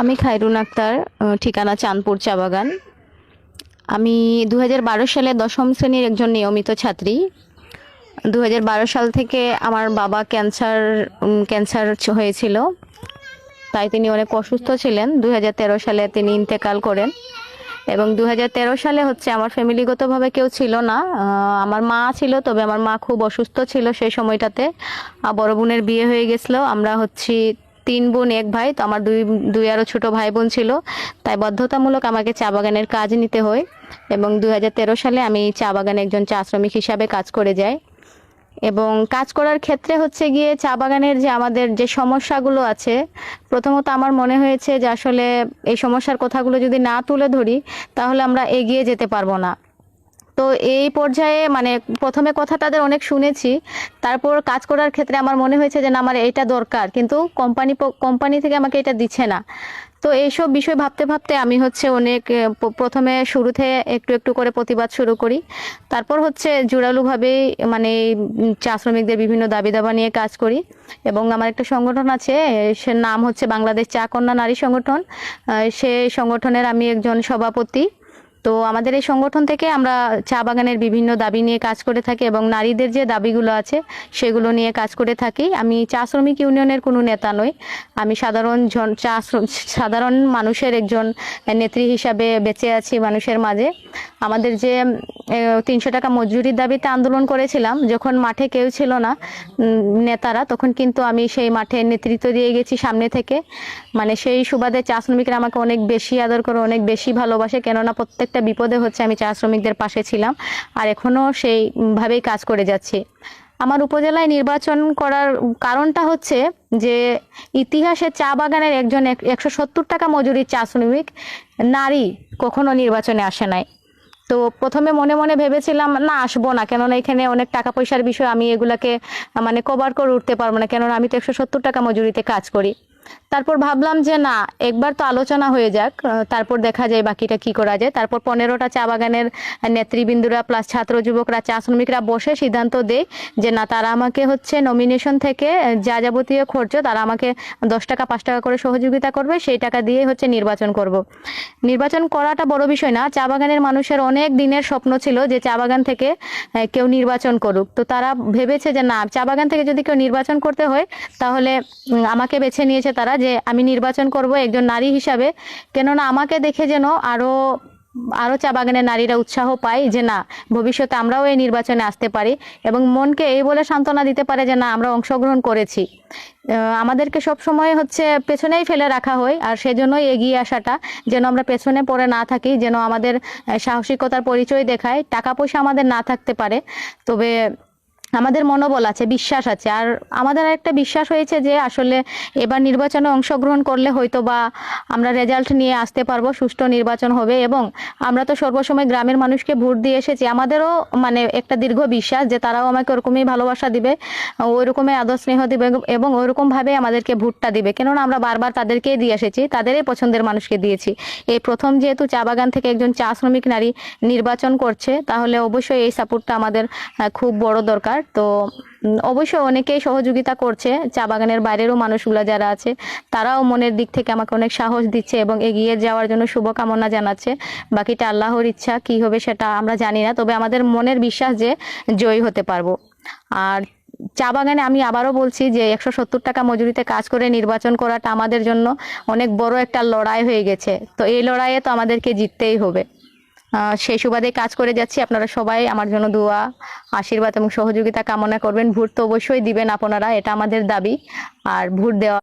আমি খায়রুন আক্তার, ঠিকানা চাঁদপুর চা বাগান। আমি ২০১২ সালে দশম শ্রেণীর একজন নিয়মিত ছাত্রী। ২০১২ সাল থেকে আমার বাবা ক্যান্সার হয়েছিল, তাই তিনি অনেক অসুস্থ ছিলেন। ২০১৩ সালে তিনি ইন্তেকাল করেন এবং ২০১৩ সালে হচ্ছে আমার ফ্যামিলিগতভাবে কেউ ছিল না। আমার মা ছিল, তবে আমার মা খুব অসুস্থ ছিল সেই সময়টাতে। বড় বোনের বিয়ে হয়ে গেছিলো। আমরা হচ্ছি ৩ বোন ১ ভাই, তো আমার দুই আরও ছোট ভাই বোন ছিল, তাই বাধ্যতামূলক আমাকে চা বাগানের কাজ নিতে হয় এবং ২০১৩ সালে আমি চা বাগানে একজন চা শ্রমিক হিসাবে কাজ করে যাই। এবং কাজ করার ক্ষেত্রে হচ্ছে গিয়ে চা বাগানের যে আমাদের যে সমস্যাগুলো আছে, প্রথমত আমার মনে হয়েছে যে আসলে এই সমস্যার কথাগুলো যদি না তুলে ধরি তাহলে আমরা এগিয়ে যেতে পারবো না। তো এই পর্যায়ে মানে প্রথমে কথা তাদের অনেক শুনেছি, তারপর কাজ করার ক্ষেত্রে আমার মনে হয়েছে যে না, আমার এটা দরকার, কিন্তু কোম্পানি থেকে আমাকে এটা দিচ্ছে না। তো এইসব বিষয় ভাবতে ভাবতে আমি হচ্ছে অনেক প্রথমে শুরুতে একটু একটু করে প্রতিবাদ শুরু করি। তারপর হচ্ছে জোরালোভাবেই মানে চা শ্রমিকদের বিভিন্ন দাবি দাবা নিয়ে কাজ করি। এবং আমার একটা সংগঠন আছে, সে নাম হচ্ছে বাংলাদেশ চা কন্যা নারী সংগঠন। সেই সংগঠনের আমি একজন সভাপতি। তো আমাদের এই সংগঠন থেকে আমরা চা বাগানের বিভিন্ন দাবি নিয়ে কাজ করে থাকি এবং নারীদের যে দাবিগুলো আছে সেগুলো নিয়ে কাজ করে থাকি। আমি চা শ্রমিক ইউনিয়নের কোনো নেতা নই, আমি সাধারণ মানুষের একজন নেত্রী হিসাবে বেঁচে আছি মানুষের মাঝে। আমাদের যে ৩০০ টাকা মজুরির দাবিতে আন্দোলন করেছিলাম, যখন মাঠে কেউ ছিল না নেতারা, তখন কিন্তু আমি সেই মাঠে নেতৃত্ব দিয়ে গেছি সামনে থেকে। মানে সেই সুবাদে চা শ্রমিকরা আমাকে অনেক বেশি আদর করে, অনেক বেশি ভালোবাসে, কেননা প্রত্যেকটা বিপদে হচ্ছে আমি চা শ্রমিকদের পাশে ছিলাম আর এখনও সেইভাবেই কাজ করে যাচ্ছি। আমার উপজেলায় নির্বাচন করার কারণটা হচ্ছে যে ইতিহাসে চা বাগানের একজন ১৭০ টাকা মজুরির চা শ্রমিক নারী কখনো নির্বাচনে আসে নাই। তো প্রথমে মনে মনে ভেবেছিলাম না, আসবো না, কেননা এখানে অনেক টাকা পয়সার বিষয়, আমি এগুলাকে মানে কভার করে উঠতে পারবো না, কেননা আমি তো ১৭০ টাকা মজুরিতে কাজ করি। তারপর ভাবলাম যে না, একবার তো আলোচনা হয়ে যাক, তারপর দেখা যায় বাকিটা কি করা যায়। তারপর ১৫টা চা বাগানের নেতৃবৃন্দরা প্লাস ছাত্র যুবকরা চা শ্রমিকরা বসে সিদ্ধান্ত দেয় যে না, তারা আমাকে হচ্ছে নমিনেশন থেকে যা যাবতীয় খরচ তারা আমাকে ১০ টাকা ৫ টাকা করে সহযোগিতা করবে, সেই টাকা দিয়ে হচ্ছে নির্বাচন করব। নির্বাচন করাটা বড় বিষয় না, চা বাগানের মানুষের অনেক দিনের স্বপ্ন ছিল যে চা বাগান থেকে কেউ নির্বাচন করুক। তো তারা ভেবেছে যে না, চা বাগান থেকে যদি কেউ নির্বাচন করতে হয় তাহলে আমাকে বেছে নিয়েছে তারা, যে আমি নির্বাচন করব একজন নারী হিসাবে, কেননা আমাকে দেখে যেন আরো আরো চা বাগানের নারীরা উৎসাহ পায় যে না, ভবিষ্যতে আমরাও এই নির্বাচনে আসতে পারি এবং মনকে এই বলে সান্ত্বনা দিতে পারে যে না, আমরা অংশগ্রহণ করেছি। আমাদেরকে সব সময় হচ্ছে পেছনেই ফেলে রাখা হয়, আর সেজন্যই এগিয়ে আসাটা, যেন আমরা পেছনে পড়ে না থাকি, যেন আমাদের সাহসিকতার পরিচয় দেখায়। টাকা পয়সা আমাদের না থাকতে পারে, তবে আমাদের মনোবল আছে, বিশ্বাস আছে। আর আমাদের একটা বিশ্বাস হয়েছে যে আসলে এবার নির্বাচনে অংশগ্রহণ করলে হয়তো বা আমরা রেজাল্ট নিয়ে আসতে পারবো, সুষ্ঠু নির্বাচন হবে। এবং আমরা তো সর্বসময় গ্রামের মানুষকে ভোট দিয়ে এসেছি, আমাদেরও মানে একটা দীর্ঘ বিশ্বাস যে তারাও আমাকে ওরকমই ভালোবাসা দিবে, ওই রকমই আদর স্নেহ দিবে এবং ওইরকম ভাবে আমাদেরকে ভোটটা দিবে, কেননা আমরা বারবার তাদেরকেই দিয়ে এসেছি, তাদেরই পছন্দের মানুষকে দিয়েছি। এই প্রথম যেহেতু চা বাগান থেকে একজন চা শ্রমিক নারী নির্বাচন করছে, তাহলে অবশ্যই এই সাপোর্টটা আমাদের খুব বড় দরকার। তো অবশ্যই অনেকেই সহযোগিতা করছে, চা বাগানের বাইরেরও মানুষগুলো যারা আছে তারাও মনের দিক থেকে আমাকে অনেক সাহস দিচ্ছে এবং এগিয়ে যাওয়ার জন্য শুভকামনা জানাচ্ছে। বাকিটা আল্লাহর ইচ্ছা, কি হবে সেটা আমরা জানি না, তবে আমাদের মনের বিশ্বাস যে জয়ী হতে পারবো। আর চা বাগানে আমি আবারও বলছি যে ১৭০ টাকা মজুরিতে কাজ করে নির্বাচন করাটা আমাদের জন্য অনেক বড় একটা লড়াই হয়ে গেছে। তো এই লড়াইয়ে তো আমাদেরকে জিততেই হবে। সেই সুবাদে কাজ করে যাচ্ছি। আপনারা সবাই আমার জন্য দোয়া, আশীর্বাদ এবং সহযোগিতা কামনা করবেন। ভোট তো অবশ্যই দিবেন আপনারা, এটা আমাদের দাবি। আর ভোট দেওয়া